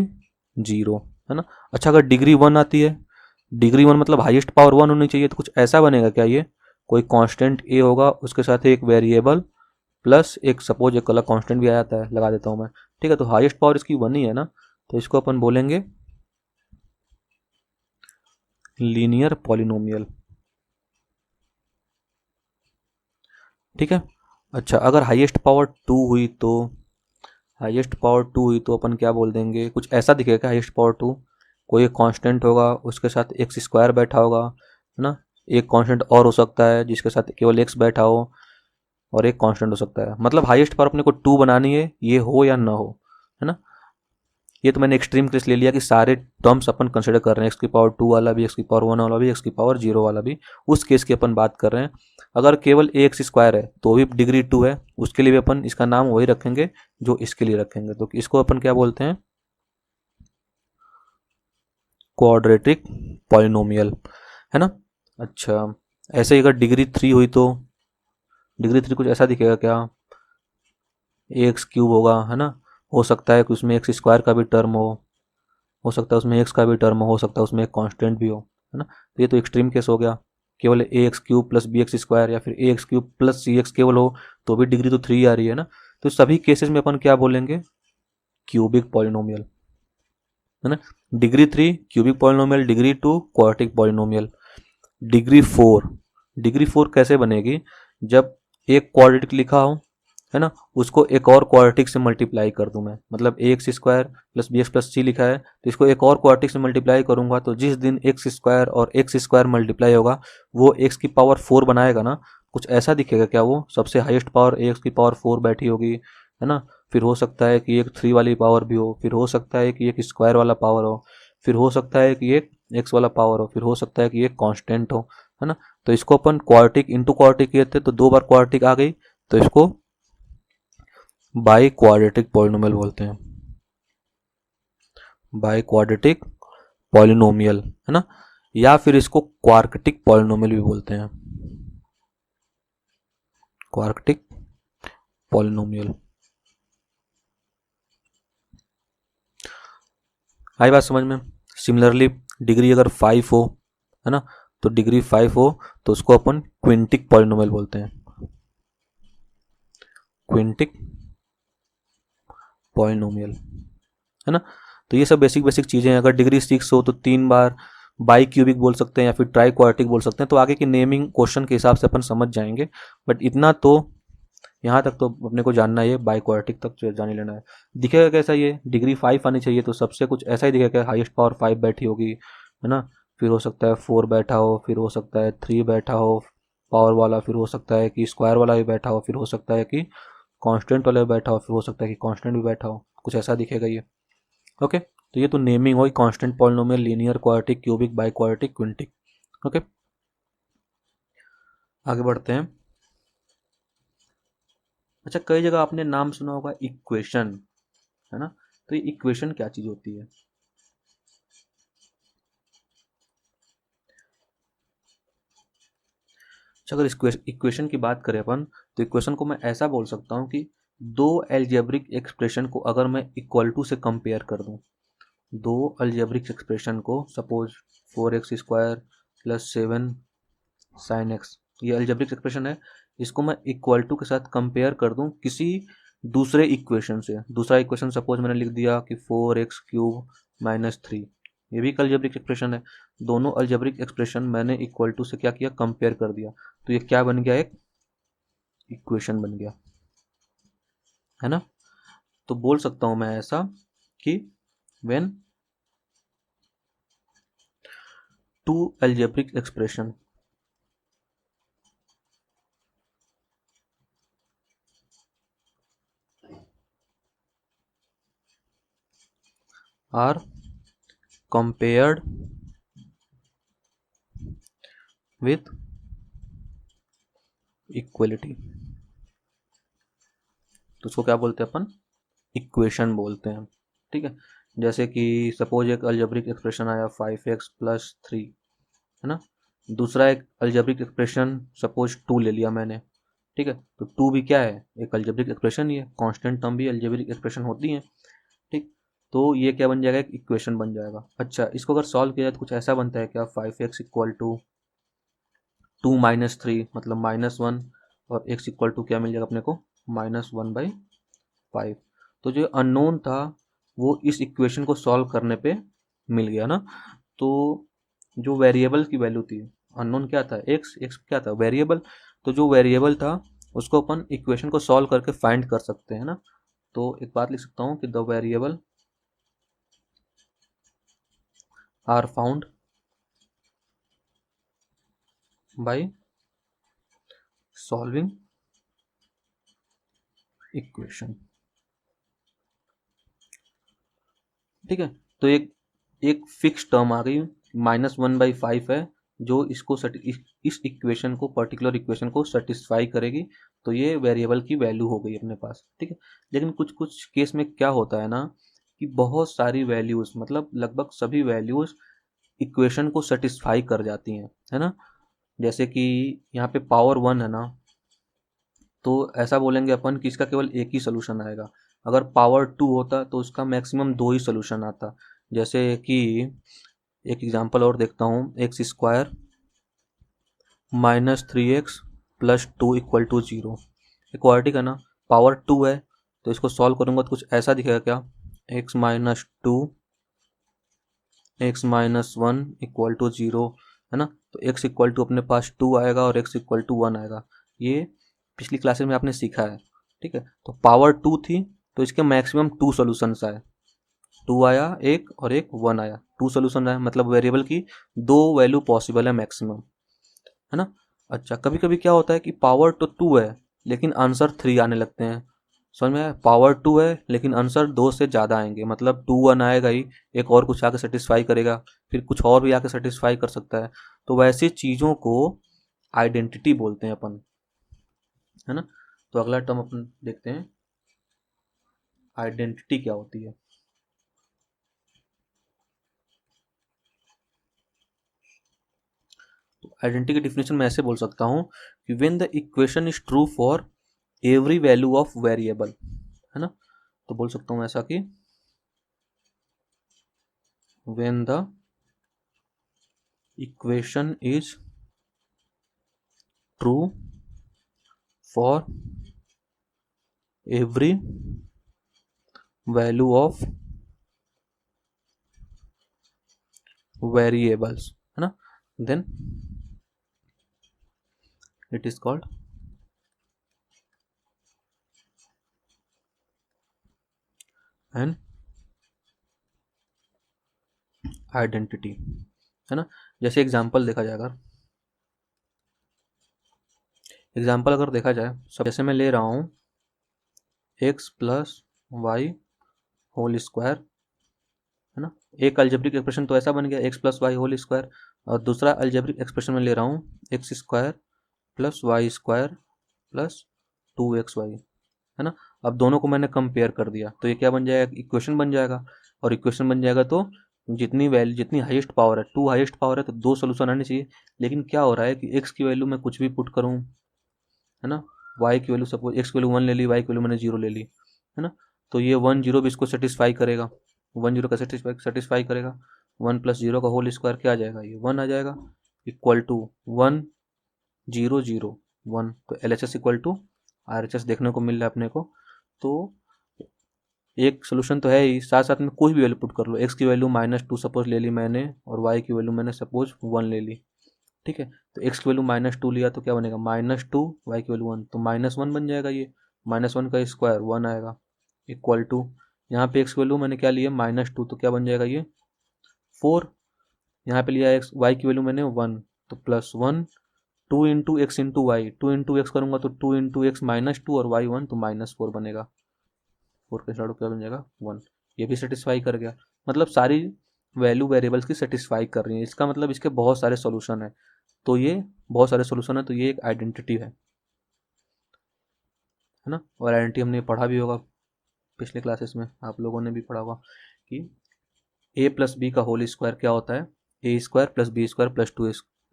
0, है ना। अच्छा, अगर डिग्री 1 आती है, डिग्री 1 मतलब हाईएस्ट पावर 1 होनी चाहिए, तो कुछ ऐसा बनेगा क्या, ये कोई कांस्टेंट ए होगा, उसके साथ एक वेरिएबल प्लस एक सपोज एक अलग कांस्टेंट भी आ जाता है, लगा देता हूं मैं, ठीक है। तो हाईएस्ट पावर इसकी 1 ही है ना, तो इसको अपन बोलेंगे लीनियर पॉलिनोमियल, ठीक है। अच्छा, अगर हाईएस्ट पावर 2 हुई तो, हाईएस्ट पावर 2 हुई तो अपन क्या बोल देंगे, कुछ ऐसा दिखेगा हाईएस्ट पावर 2, कोई एक कांस्टेंट होगा उसके साथ x² बैठा होगा, है ना। एक कांस्टेंट और हो सकता है जिसके साथ केवल x बैठा हो, और एक कांस्टेंट हो सकता है। मतलब हाईएस्ट पावर अपने को 2 बनानी है, ये हो या ना हो, है ना। ये तो मैंने एक्सट्रीम केस ले लिया कि सारे टर्म्स अपन कंसिडर कर रहे हैं, x⁴ वाला भी, x⁴ वाला भी, x⁴ वाला भी, उस केस की अपन बात कर रहे हैं। अगर केवल ax² है तो भी डिग्री 2 है, उसके लिए भी अपन इसका नाम वही रखेंगे जो इसके लिए रखेंगे। तो इसको अपन क्या बोलते हैं क्वाड्रेटिक पॉलिनोमियल, है ना। अच्छा, ऐसे ही अगर डिग्री 3 हुई तो डिग्री 3 कुछ ऐसा दिखेगा क्या, ax³ होगा, है ना। हो सकता है कि उसमें x² का भी टर्म हो सकता है उसमें x का भी टर्म हो सकता है उसमें एक कांस्टेंट भी हो, है ना। तो ये तो एक्सट्रीम केस हो गया, केवल ax³ + bx² या फिर ax³ + cx केवल हो तो भी डिग्री तो 3 आ रही है ना। तो सभी केसेस में अपन क्या बोलेंगे क्यूबिक पॉलिनोमियल, है ना। Degree 3 cubic polynomial, degree 2 quadratic polynomial. Degree 4 कैसे बनेगी, जब एक क्वाड्रेटिक लिखा हो है ना, उसको एक और क्वाड्रेटिक से मल्टीप्लाई कर दूं मैं, मतलब a x square plus b x plus c लिखा है तो इसको एक और क्वाड्रेटिक से मल्टीप्लाई करूंगा, तो जिस दिन एक्स स्क्वायर और एक्स स्क्वायर मल्टीप्लाई होगा वो एक्स की पावर 4 बनाएगा ना, कुछ ऐसा दिखेगा क्या, वो सबसे हाईएस्ट पावर एक्स की पावर 4 बैठी होगी, है ना। फिर हो सकता है कि एक 3 वाली पावर भी हो, फिर हो सकता है कि एक स्क्वायर वाला पावर हो, फिर हो सकता है कि एक एक्स वाला पावर हो, फिर हो सकता है कि एक कांस्टेंट हो, है ना। तो इसको अपन क्वाड्रेटिक इंटू क्वाड्रेटिक किए थे तो 2 बार क्वाड्रेटिक आ गई, तो इसको बाई क्वाड्रेटिक पॉलिनोमियल बोलते हैं, बाई क्वाड्रेटिक पॉलिनोमियल, है ना, या फिर इसको क्वार्कटिक पॉलिनोमियल भी बोलते हैं, क्वार्कटिक पॉलिनोमियल। आई बात समझ में। सिमिलरली डिग्री अगर 5 हो, है ना, तो डिग्री 5 हो तो उसको अपन क्विंटिक पॉलिनोमियल बोलते हैं, क्विंटिक पॉलिनोमियल, है ना। तो ये सब बेसिक बेसिक चीज़ें हैं। अगर डिग्री 6 हो तो 3 बार बाई क्यूबिक बोल सकते हैं या फिर ट्राई क्वाड्रेटिक बोल सकते हैं, तो आगे की नेमिंग क्वेश्चन के हिसाब से अपन समझ जाएंगे, बट इतना तो यहाँ तक तो अपने को जानना है, बाई क्वाड्रेटिक तक जाने लेना है। दिखेगा कैसा, ये डिग्री 5 आनी चाहिए तो सबसे कुछ ऐसा ही दिखेगा, हाईएस्ट पावर 5 बैठी होगी, है ना, फिर हो सकता है 4 बैठा हो, फिर हो सकता है 3 बैठा हो पावर वाला, फिर हो सकता है कि स्क्वायर वाला भी बैठा हो, फिर हो सकता है कि कांस्टेंट वाला भी बैठा हो, फिर हो सकता है कि कांस्टेंट भी बैठा हो, कुछ ऐसा दिखेगा ये। ओके, तो ये तो नेमिंग हुई constant polynomial, linear, quadratic, cubic, biquadratic, quintic. Okay, आगे बढ़ते हैं। अच्छा, कई जगह आपने नाम सुना होगा इक्वेशन, है ना, तो ये इक्वेशन क्या चीज होती है। अच्छा, अगर इक्वेशन की बात करें अपन, तो इक्वेशन को मैं ऐसा बोल सकता हूँ कि दो एल्जेब्रिक एक्सप्रेशन को अगर मैं इक्वल टू से कंपेयर कर दूं, दो अल्जेब्रिक एक्सप्रेशन को, suppose 4x square plus 7 sine x, ये अल्जेब्रिक एक्सप्रेशन है, इसको मैं इक्वल टू के साथ कंपेयर कर दूं किसी दूसरे इक्वेशन से। दूसरा इक्वेशन सपोज मैंने लिख दिया कि 4x³ माइनस 3, ये भी एक अल्जेब्रिक एक्सप्रेशन है। दोनों अल्जेब्रिक एक्सप्रेशन मैंने इक्वल टू से क्या किया, कंपेयर कर दिया, तो ये क्या बन गया, एक इक्वेशन बन गया, है ना। तो बोल सकता हूं मैं ऐसा कि when two algebraic expression are compared with equality, तो उसको क्या बोलते हैं अपन, इक्वेशन बोलते हैं, ठीक है। जैसे कि सपोज एक अलजेब्रिक एक्सप्रेशन आया 5x प्लस 3, है ना, दूसरा एक अलजेब्रिक एक्सप्रेशन सपोज 2 ले लिया मैंने, ठीक है, तो 2 भी क्या है, एक अलजेब्रिक एक्सप्रेशन ही है, कांस्टेंट टर्म भी अलजेब्रिक एक्सप्रेशन होती है, ठीक। तो ये क्या बन जाएगा, एक इक्वेशन बन जाएगा। अच्छा, इसको अगर सॉल्व किया जाए तो कुछ ऐसा बनता है क्या, 5x इक्वल टू 2 माइनस 3 मतलब -1, और x इक्वल टू क्या मिल जाएगा अपने को, -1/5। तो जो अननोन था वो इस इक्वेशन को सॉल्व करने पे मिल गया ना। तो जो वेरिएबल की वैल्यू थी, अननोन क्या था, x क्या था, वेरिएबल, तो जो वेरिएबल था उसको अपन इक्वेशन को सॉल्व करके फाइंड कर सकते हैं ना। तो एक बात लिख सकता हूँ कि the variable are found by solving equation, ठीक है। तो एक एक फिक्स टर्म आ गई, -1/5 है, जो इसको इस इक्वेशन को, पर्टिकुलर इक्वेशन को सेटिस्फाई करेगी, तो ये वेरिएबल की वैल्यू हो गई अपने पास, ठीक है। लेकिन कुछ कुछ केस में क्या होता है ना, कि बहुत सारी वैल्यूज, मतलब लगभग सभी वैल्यूज इक्वेशन को सेटिस्फाई कर जाती हैं, है ना। जैसे कि यहाँ पे पावर 1 है ना, तो ऐसा बोलेंगे अपन कि इसका केवल एक ही सोल्यूशन आएगा। अगर पावर 2 होता तो उसका मैक्सिमम 2 ही सोल्यूशन आता। जैसे कि एक एग्जांपल और देखता हूँ, x square -3x plus 2 equal to 0, equality का ना, पावर 2 है तो इसको सॉल्व करूंगा तो कुछ ऐसा दिखेगा क्या, x-2 x-1 इक्वल टू 0, है ना। तो x इक्वल टू अपने पास 2 आएगा और x इक्वल टू 1 आएगा। ये पिछली क्लासेस में आपने सीखा है, ठीक है। तो पावर 2 थी तो इसके मैक्सिमम 2 सॉल्यूशंस आए, 2 आया एक और एक 1 आया, 2 सॉल्यूशन आया, मतलब वेरिएबल की 2 वैल्यू पॉसिबल है मैक्सिमम, है ना। अच्छा, कभी कभी क्या होता है कि पावर तो 2 है लेकिन आंसर 3 आने लगते हैं, समझ में आया। पावर 2 है लेकिन आंसर 2 से ज़्यादा आएंगे, मतलब 2 1 आएगा ही, एक और कुछ आके सेटिस्फाई करेगा, फिर कुछ और भी आके सेटिस्फाई कर सकता है। तो वैसी चीज़ों को आइडेंटिटी बोलते हैं अपन, है ना। तो अगला टर्म अपन देखते हैं, आइडेंटिटी क्या होती है। तो आइडेंटिटी की डिफिनेशन मैं ऐसे बोल सकता हूँ कि when the equation is true for every value of variable, है ना। तो बोल सकता हूँ ऐसा कि when the equation is true for every value of variables, है ना, then it is called an identity, है ना। जैसे एग्जाम्पल देखा जाएगा, एग्जाम्पल अगर देखा जाए, सब जैसे मैं ले रहा हूँ x plus y whole square, है ना। एक अल्जेब्रिक एक्सप्रेशन तो ऐसा बन गया x plus y whole square, और दूसरा अल्जेब्रिक एक्सप्रेशन में ले रहा हूँ x square plus y square plus 2xy, है ना। अब दोनों को मैंने कंपेयर कर दिया तो ये क्या बन जाएगा, इक्वेशन बन जाएगा। और इक्वेशन बन जाएगा तो जितनी वैल्यू, जितनी हाईएस्ट पावर है, 2 हाईएस्ट पावर है तो 2 सोल्यूशन आने चाहिए। लेकिन क्या हो रहा है कि एक्स की वैल्यू मैं कुछ भी पुट करूँ, है ना, वाई की वैल्यू सपोज एक्स की वैल्यू 1 ले ली, वाई की वैल्यू मैंने 0 ले ली, है ना। तो ये 1 0 भी इसको सेटिस्फाई करेगा, 1 0 का सेटिस्फाई करेगा। 1 प्लस 0 का होल स्क्वायर क्या आ जाएगा, ये 1 आ जाएगा, इक्वल टू 1 0 0 1। तो L H S equal to R H S देखने को मिल रहा है अपने को। तो एक सोल्यूशन तो है ही, साथ साथ में कोई भी वैल्यू पुट कर लो, एक्स की वैल्यू -2 सपोज ले ली मैंने, और वाई की वैल्यू मैंने सपोज 1 ले ली, ठीक है। तो एक्स की वैल्यू -2 लिया तो क्या बनेगा, -2, वाई की वैल्यू 1 तो -1 बन जाएगा, ये -1 का स्क्वायर 1 आएगा, इक्वल टू यहाँ पे एक्स की वैल्यू मैंने क्या लिया -2 तो क्या बन जाएगा ये 4, यहाँ पे लिया एक्स, वाई की वैल्यू मैंने 1 तो +1, 2 into x into y, 2 into x करूँगा तो 2 इंटू एक्स -2 और वाई 1 तो -4 बनेगा, 4 के साइड क्या बन जाएगा 1। ये भी सेटिस्फाई कर गया, मतलब सारी वैल्यू वेरिएबल्स की सेटिस्फाई कर रही है, इसका मतलब इसके बहुत सारे सॉल्यूशन है। तो ये बहुत सारे सॉल्यूशन है, तो ये एक आइडेंटिटी है ना। और आइडेंटिटी हमने पढ़ा भी होगा पिछले क्लासेस में, आप लोगों ने भी पढ़ा होगा कि a प्लस बी का होल स्क्वायर क्या होता है, a square plus b square plus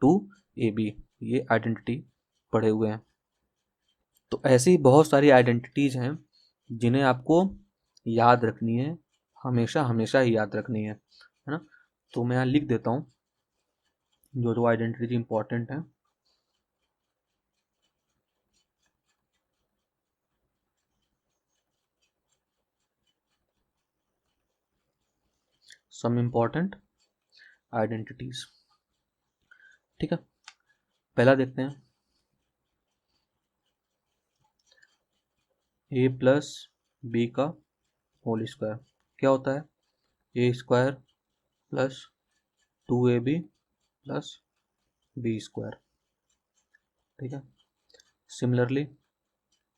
2ab, ये आइडेंटिटी पढ़े हुए हैं। तो ऐसी बहुत सारी आइडेंटिटीज हैं जिन्हें आपको याद रखनी है, हमेशा हमेशा ही याद रखनी है ना। तो मैं यहाँ लिख देता हूँ जो जो आइडेंटिटी इंपॉर्टेंट है। सम इम्पॉर्टेंट आइडेंटिटीज, ठीक है। पहला देखते हैं, ए प्लस बी का होल स्क्वायर क्या होता है, a square plus 2ab plus b square, ठीक है। सिमिलरली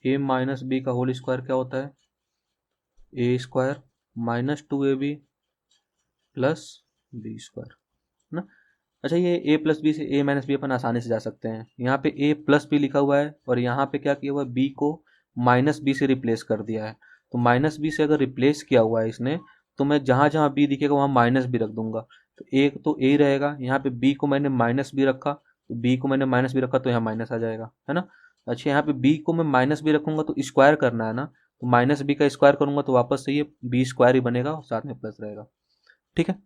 ए माइनस बी का होल स्क्वायर क्या होता है, a square -2ab plus b square, है ना। अच्छा, ये ए प्लस बी से ए माइनस बी अपन आसानी से जा सकते हैं, यहाँ पे ए प्लस बी लिखा हुआ है और यहाँ पे क्या किया हुआ है, बी को माइनस बी से रिप्लेस कर दिया है। तो माइनस बी से अगर रिप्लेस किया हुआ है इसने, तो मैं जहाँ जहाँ बी दिखेगा वहाँ माइनस बी रख दूंगा, तो एक तो ए रहेगा, यहाँ पे बी को मैंने माइनस बी रखा, तो बी को मैंने माइनस बी रखा तो यहाँ माइनस आ जाएगा, है ना। अच्छा, यहाँ पे बी को मैं माइनस बी रखूंगा तो स्क्वायर करना है ना, तो माइनस बी का स्क्वायर करूंगा तो वापस से ये बी स्क्वायर ही बनेगा और साथ में प्लस रहेगा, ठीक है।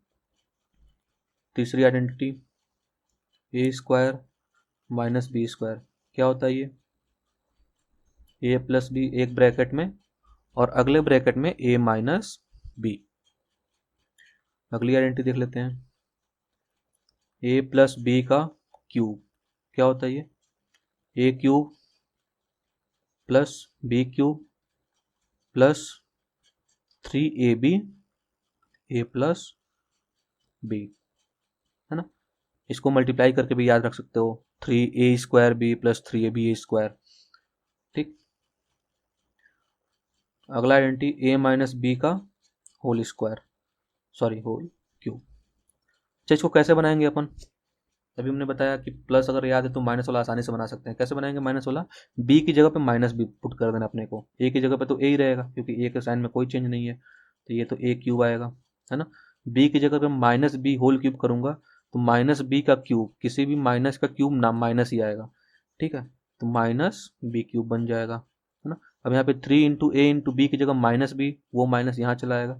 तीसरी identity, a square minus b square क्या होता है, ये ए प्लस बी एक ब्रैकेट में और अगले ब्रैकेट में ए माइनस बी। अगली आइडेंटिटी देख लेते हैं, ए प्लस बी का क्यूब क्या होता है, ये a cube plus b cube plus 3ab a plus b, है ना। इसको मल्टीप्लाई करके भी याद रख सकते हो, 3a² b plus 3ab a²। ठीक, अगला आइडेंटिटी a माइनस बी का whole square, sorry whole cube. अच्छा, इसको कैसे बनाएंगे अपन, अभी हमने बताया कि प्लस अगर याद है तो माइनस वाला आसानी से बना सकते हैं। कैसे बनाएंगे माइनस वाला, बी की जगह पे माइनस बी पुट कर देना अपने को, ए की जगह पे तो ए ही रहेगा क्योंकि ए के साइन में कोई चेंज नहीं है, तो ये तो ए क्यूब आएगा, है ना। बी की जगह पे माइनस बी होल क्यूब करूंगा तो माइनस बी का क्यूब, किसी भी माइनस का क्यूब नाम माइनस ही आएगा, ठीक है, तो माइनस बी क्यूब बन जाएगा, है ना। अब यहाँ पे 3 × a × b की जगह माइनस बी, वो माइनस यहाँ चला आएगा,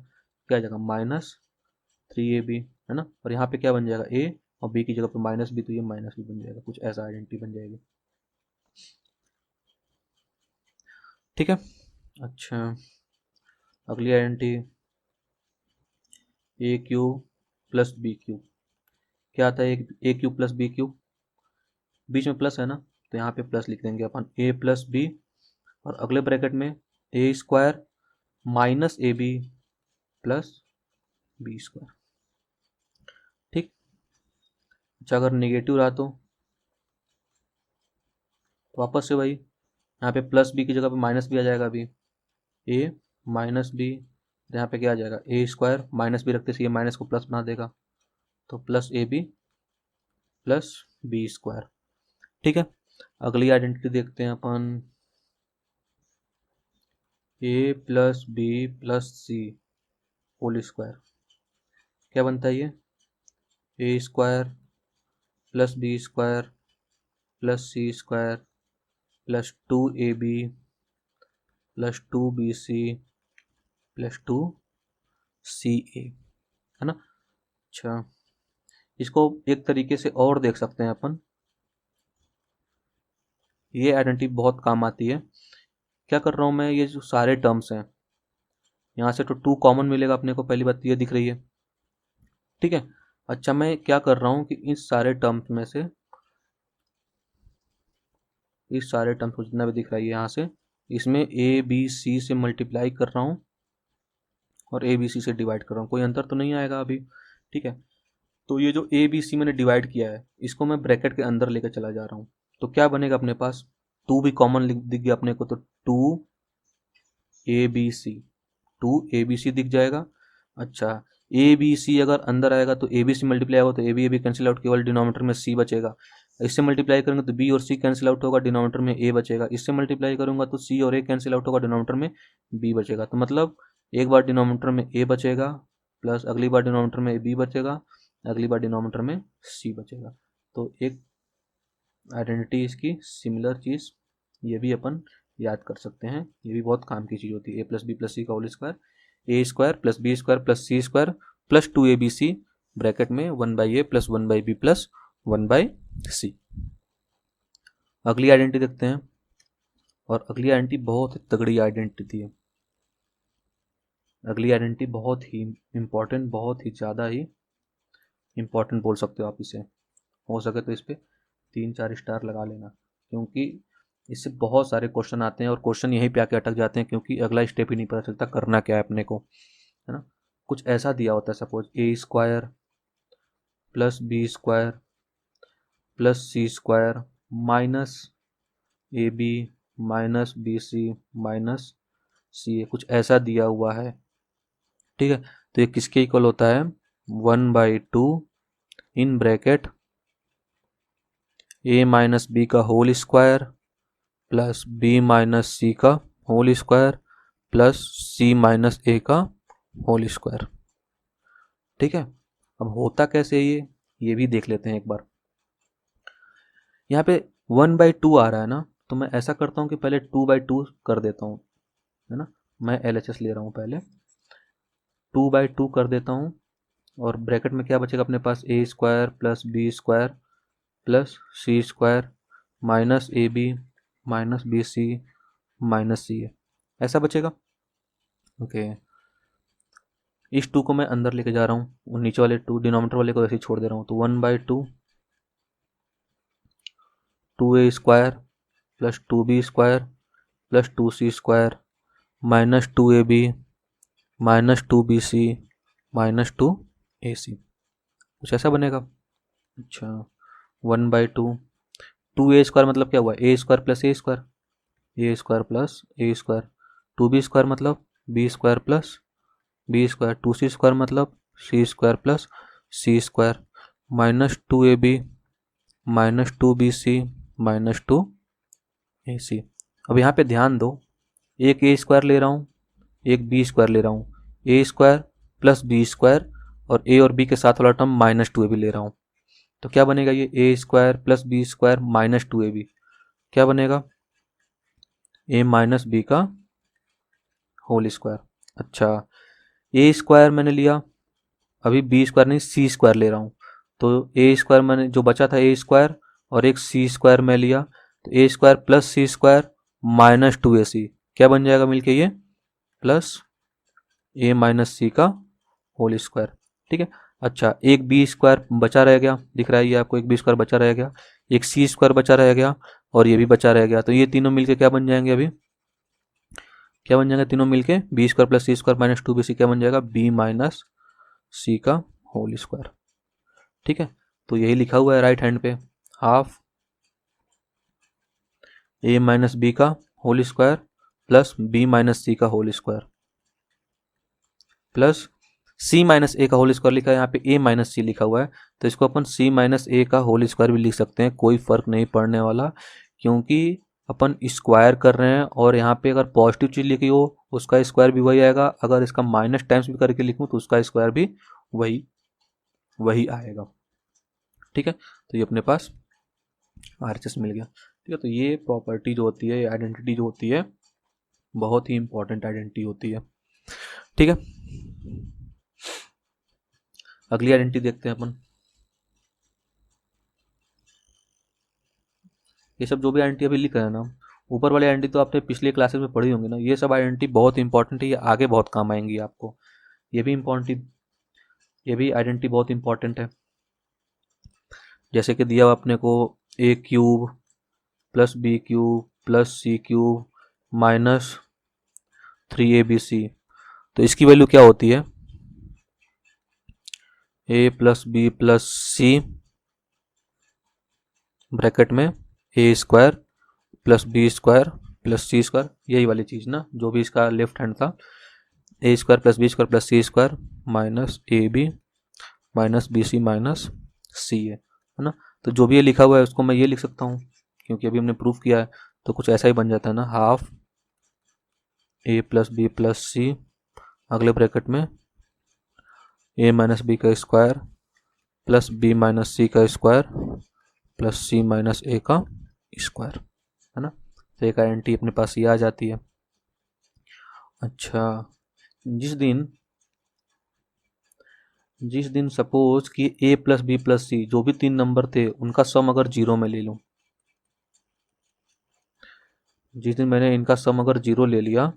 क्या आ जाएगा -3ab, है ना। और यहाँ पे क्या बन जाएगा a, और b की जगह पे माइनस बी, तो ये माइनस बी बन जाएगा, कुछ ऐसा आइडेंटिटी बन जाएगी, ठीक है। अच्छा, अगली आइडेंटिटी ए क्यूब प्लस बी क्यूब, क्या आता है ए क्यूब प्लस बी क्यूब, बीच में प्लस है ना, तो यहाँ पे प्लस लिख देंगे अपन, a प्लस बी, और अगले ब्रैकेट में a² minus a B plus b², ठीक। अच्छा, अगर नेगेटिव रहा तो वापस से भाई यहाँ पे प्लस बी की जगह पे माइनस बी आ जाएगा, अभी a माइनस बी, यहाँ पे क्या आ जाएगा a², माइनस बी रखते से ये माइनस को प्लस बना देगा, तो plus A B plus b², ठीक है। अगली आइडेंटिटी देखते हैं अपन, a plus b plus c whole square, क्या बनता है ये a² plus b² plus c² plus 2ab plus 2bc plus 2ca, है ना। अच्छा, इसको एक तरीके से और देख सकते हैं अपन, ये आइडेंटिटी बहुत काम आती है। क्या कर रहा हूँ मैं, ये जो सारे टर्म्स हैं यहाँ से तो 2 कॉमन मिलेगा अपने को, पहली बात ये दिख रही है, ठीक है। अच्छा, मैं क्या कर रहा हूँ कि इस सारे टर्म्स में से, इस सारे टर्म्स को जितना भी दिख रहा है यहाँ से, इसमें ए बी सी से मल्टीप्लाई कर रहा हूँ और ए बी सी से डिवाइड कर रहा हूँ, कोई अंतर तो नहीं आएगा अभी, ठीक है। तो ये जो ए बी सी मैंने डिवाइड किया है, इसको मैं ब्रैकेट के अंदर लेकर चला जा रहा हूँ, तो क्या बनेगा अपने पास, 2 भी कॉमन दिख गया अपने को, तो 2 ए बी सी दिख जाएगा। अच्छा, ए बी सी अगर अंदर आएगा तो ए बी सी मल्टीप्लाई होगा तो ए बी कैंसिल आउट, केवल डिनोमिनेटर में सी बचेगा। इससे मल्टीप्लाई करेंगे तो बी और सी कैंसिल आउट होगा, डिनोमिनेटर में ए बचेगा। इससे मल्टीप्लाई करूंगा तो सी और ए कैंसिल आउट होगा, डिनोमिनेटर में बी बचेगा। तो मतलब एक बार डिनोमिनेटर में ए बचेगा, प्लस अगली बार डिनोमिनेटर में बी बचेगा, अगली बार डिनोमिनेटर में सी बचेगा। तो एक आइडेंटिटी इसकी सिमिलर चीज़ ये भी अपन याद कर सकते हैं, ये भी बहुत काम की चीज़ होती है। A plus b plus c का whole square, a² plus b² plus c² plus 2abc bracket में 1/a plus 1/b plus 1/c। अगली आइडेंटिटी देखते हैं, और अगली आइडेंटिटी बहुत तगड़ी आइडेंटिटी है, अगली आइडेंटिटी बहुत ही इम्पॉर्टेंट, बहुत ही ज़्यादा ही इम्पॉर्टेंट बोल सकते हो आप इसे, हो सके तो इस पर 3-4 स्टार लगा लेना, क्योंकि इससे बहुत सारे क्वेश्चन आते हैं और क्वेश्चन यहीं पे आके अटक जाते हैं, क्योंकि अगला स्टेप ही नहीं पता चलता करना क्या है अपने को, है ना। कुछ ऐसा दिया होता है, suppose a² plus b² plus c² minus a b minus b c minus c a, कुछ ऐसा दिया हुआ है, ठीक है। तो ये किसके इक्वल होता है, 1/2 in bracket a minus b का whole square plus b minus c का whole square plus c minus a का होल स्क्वायर, ठीक है। अब होता कैसे ये भी देख लेते हैं एक बार। यहाँ पे 1/2 आ रहा है ना, तो मैं ऐसा करता हूँ कि पहले 2/2 कर देता हूँ, है ना। मैं LHS ले रहा हूँ, पहले 2/2 कर देता हूँ, और ब्रैकेट में क्या बचेगा अपने पास, a² plus b² plus c² minus a b minus b c minus c a, ऐसा बचेगा, ओके। इस 2 को मैं अंदर लेके जा रहा हूँ, और नीचे वाले 2 डिनोमिनेटर वाले को ऐसे ही छोड़ दे रहा हूँ, तो 1/2 2a² plus 2b² plus 2c² -2ab -2bc -2ac, कुछ ऐसा बनेगा। अच्छा 1/2, 2a² मतलब क्या हुआ, a² plus a², a² plus a², 2b² मतलब b² प्लस b², 2c² मतलब c² plus c², -2ab -2bc -2ac। अब यहाँ पे ध्यान दो, एक a² ले रहा हूँ, एक b² ले रहा हूँ, a² प्लस b² और a और b के साथ वाला टर्म -2ab ले रहा हूँ, तो क्या बनेगा, ये a² प्लस b² -2ab क्या बनेगा, a माइनस बी का होल स्क्वायर। अच्छा a² मैंने लिया, अभी b² नहीं c² ले रहा हूँ, तो a² मैंने जो बचा था a² और एक c² मैं लिया, तो a² प्लस c² -2ac क्या बन जाएगा मिलके, ये प्लस a माइनस सी का होल स्क्वायर। ठीक है। अच्छा एक b² बचा रह गया, दिख रहा है ये आपको, एक b² बचा रह गया, एक c² बचा रह गया और ये भी बचा रह गया, तो ये तीनों मिलके क्या बन जाएंगे, अभी क्या बन जाएंगे तीनों मिलके, b² प्लस c² -2bc क्या बन जाएगा, b माइनस सी का होल स्क्वायर। ठीक है, तो यही लिखा हुआ है राइट हैंड पे, हाफ a माइनस बी का whole square plus b minus c का whole square plus c minus a का होल स्क्वायर लिखा है, यहाँ पे a माइनस सी लिखा हुआ है, तो इसको अपन c माइनस ए का होल स्क्वायर भी लिख सकते हैं, कोई फर्क नहीं पड़ने वाला, क्योंकि अपन स्क्वायर कर रहे हैं और यहाँ पे अगर पॉजिटिव चीज़ लिखी हो उसका स्क्वायर भी वही आएगा, अगर इसका माइनस टाइम्स भी करके लिखूँ तो उसका स्क्वायर भी वही आएगा। ठीक है, तो ये अपने पास RHS मिल गया। ठीक है, तो ये प्रॉपर्टी जो होती है, आइडेंटिटी जो होती है, बहुत ही इंपॉर्टेंट आइडेंटिटी होती है। ठीक है, अगली आइडेंटिटी देखते हैं अपन। ये सब जो भी आइडेंटिटी अभी लिख रहे हैं ना, ऊपर वाली आइडेंटिटी तो आपने पिछले क्लासेस में पढ़ी होंगी ना, ये सब आइडेंटिटी बहुत इंपॉर्टेंट है, ये आगे बहुत काम आएंगी आपको, ये भी आइडेंटिटी बहुत इंपॉर्टेंट है। जैसे कि दिया हुआ अपने को a³ plus b³ plus c³ minus 3abc, तो इसकी वैल्यू क्या होती है, a plus b plus c bracket में a² plus b² plus c², यही वाली चीज़ ना जो भी इसका लेफ्ट हैंड था, a² plus b² plus c² minus ab minus bc minus c है ना। तो जो भी ये लिखा हुआ है उसको मैं ये लिख सकता हूँ, क्योंकि अभी हमने प्रूफ किया है, तो कुछ ऐसा ही बन जाता है ना, half a plus b plus c अगले ब्रैकेट में a माइनस बी का square plus b minus c का square plus c minus a का स्क्वायर, है ना। तो एक आइडेंटिटी अपने पास ये आ जाती है। अच्छा जिस दिन सपोज कि a प्लस बी प्लस सी जो भी 3 नंबर थे उनका सम अगर 0 में ले लूँ, जिस दिन मैंने इनका सम अगर 0 ले लिया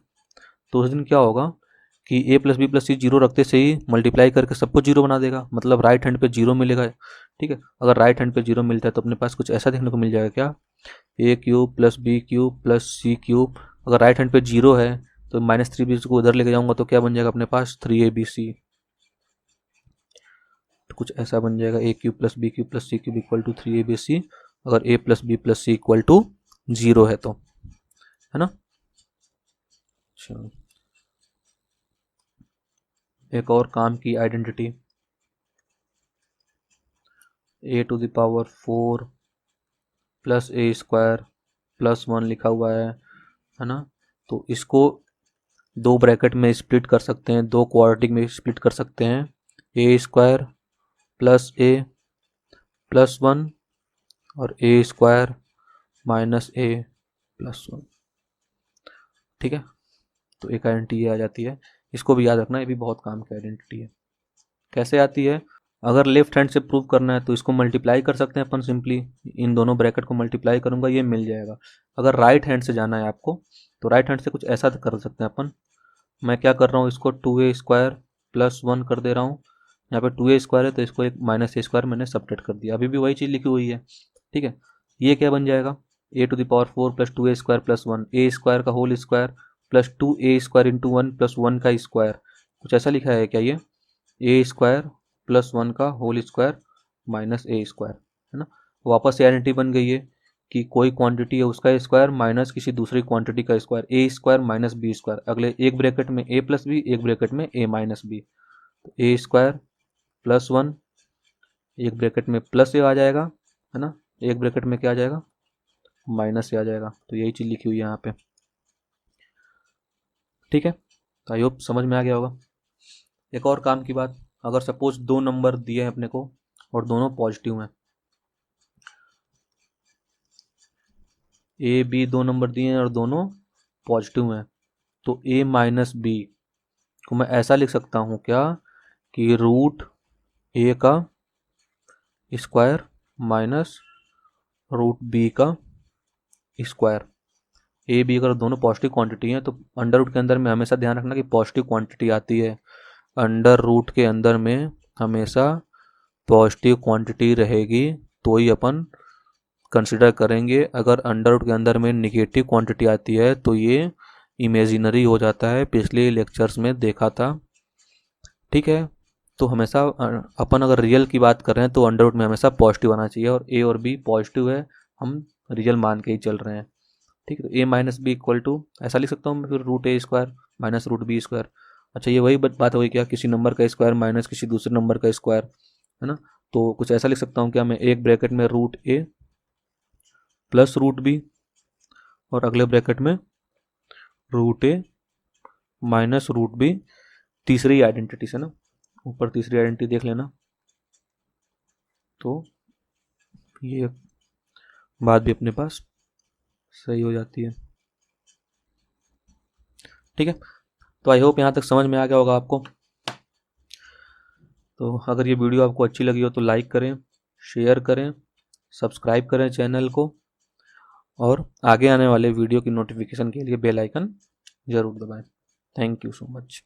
तो उस दिन क्या होगा कि a प्लस बी प्लस सी 0 रखते से ही मल्टीप्लाई करके सबको 0 बना देगा, मतलब राइट हैंड पे 0 मिलेगा। ठीक है, अगर राइट हैंड पे 0 मिलता है तो अपने पास कुछ ऐसा देखने को मिल जाएगा, क्या a³ plus b³ plus c³, अगर राइट हैंड पे 0 है तो -3b को उधर लेके जाऊंगा तो क्या बन जाएगा अपने पास 3abc, तो कुछ ऐसा बन जाएगा a³ plus b³ plus c³ equal to 3abc, अगर a plus b plus c equal to 0 है तो, है ना। अच्छा एक और काम की identity a⁴ plus a² plus 1 लिखा हुआ है ना, तो इसको 2 ब्रैकेट में स्प्लिट कर सकते हैं, 2 क्वाड्रेटिक में स्प्लिट कर सकते हैं, a² प्लस a प्लस 1 और a² माइनस a प्लस 1। ठीक है, तो एक आइडेंटिटी ये आ जाती है, इसको भी याद रखना, ये भी बहुत काम की आइडेंटिटी है। कैसे आती है, अगर लेफ्ट हैंड से प्रूव करना है तो इसको मल्टीप्लाई कर सकते हैं अपन, सिंपली इन दोनों ब्रैकेट को मल्टीप्लाई करूंगा ये मिल जाएगा। अगर राइट हैंड से जाना है आपको तो राइट हैंड से कुछ ऐसा कर सकते हैं अपन, मैं क्या कर रहा हूँ, इसको 2a² प्लस 1 कर दे रहा हूँ, यहाँ पे 2a² है तो इसको एक -a² मैंने सब्ट्रैक्ट कर दिया, अभी भी वही चीज़ लिखी हुई है। ठीक है, ये क्या बन जाएगा a⁴ plus 2a² plus 1 a² का whole square plus 2a² into 1 plus 1 का स्क्वायर, कुछ ऐसा लिखा है क्या ये, a² प्लस 1 का होल स्क्वायर माइनस a², है ना। वापस से आइडेंटिटी बन गई है कि कोई क्वांटिटी है उसका स्क्वायर माइनस किसी दूसरी क्वांटिटी का स्क्वायर, a² माइनस b², अगले एक ब्रैकेट में a प्लस बी, एक ब्रैकेट में a माइनस बी, तो a² प्लस 1, एक ब्रैकेट में प्लस a आ जाएगा, है ना, एक ब्रैकेट में क्या आ जाएगा, माइनस a आ जाएगा। तो यही चीज़ लिखी हुई है यहाँ पे, ठीक है। तो आई होप समझ में आ गया होगा। एक और काम की बात, अगर सपोज दो नंबर दिए हैं अपने को और दोनों पॉजिटिव हैं, ए बी दो नंबर दिए हैं और दोनों पॉजिटिव हैं, तो a माइनस बी को मैं ऐसा लिख सकता हूँ क्या कि रूट a का स्क्वायर माइनस रूट बी का स्क्वायर। ए बी अगर दोनों पॉजिटिव क्वांटिटी हैं तो अंडर रूट के अंदर में हमेशा ध्यान रखना कि पॉजिटिव क्वांटिटी आती है, अंडर रूट के अंदर में हमेशा पॉजिटिव क्वांटिटी रहेगी तो ही अपन कंसिडर करेंगे। अगर अंडर रूट के अंदर में निगेटिव क्वांटिटी आती है तो ये इमेजिनरी हो जाता है, पिछले लेक्चर्स में देखा था, ठीक है। तो हमेशा अपन अगर रियल की बात कर रहे हैं तो अंडर रूट में हमेशा पॉजिटिव आना चाहिए, और ए और बी पॉजिटिव है, हम रियल मान के ही चल रहे हैं, ठीक है। तो a minus b equal to ऐसा लिख सकता हूँ मैं फिर root a square minus root b square. अच्छा ये वही बात होगी क्या, किसी नंबर का स्क्वायर माइनस किसी दूसरे नंबर का स्क्वायर, है ना। तो कुछ ऐसा लिख सकता हूँ क्या मैं, एक ब्रैकेट में root a plus root b और अगले ब्रैकेट में root a minus root b, तीसरी आइडेंटिटी से ना, ऊपर तीसरी आइडेंटिटी देख लेना, तो ये बात भी अपने पास सही हो जाती है, ठीक है। तो आई होप यहाँ तक समझ में आ गया होगा आपको। तो अगर ये वीडियो आपको अच्छी लगी हो तो लाइक करें, शेयर करें, सब्सक्राइब करें चैनल को, और आगे आने वाले वीडियो की नोटिफिकेशन के लिए बेल आइकन ज़रूर दबाएं। Thank you so much.